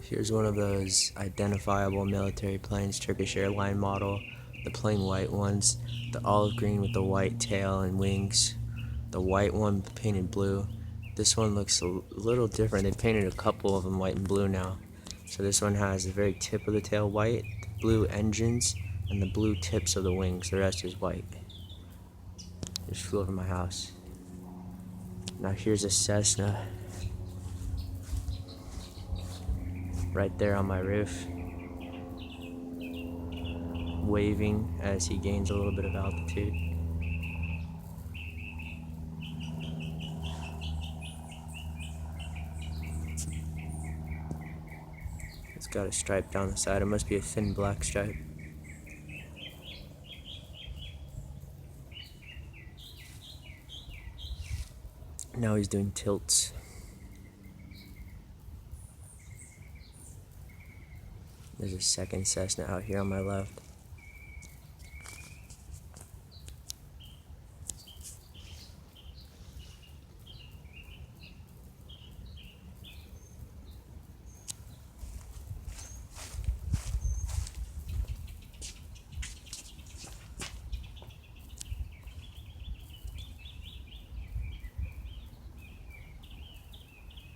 Here's one of those identifiable military planes, Turkish airline model. The plain white ones, the olive green with the white tail and wings. The white one painted blue. This one looks a little different. They painted a couple of them white and blue now. So this one has the very tip of the tail white, the blue engines, and the blue tips of the wings. The rest is white. Just flew over my house. Now here's a Cessna right there on my roof, waving as he gains a little bit of altitude. It's got a stripe down the side. It must be a thin black stripe. Now he's doing tilts. There's a second Cessna out here on my left.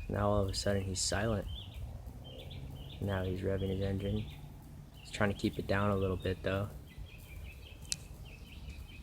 Now all of a sudden he's silent. Now he's revving his engine. He's trying to keep it down a little bit though.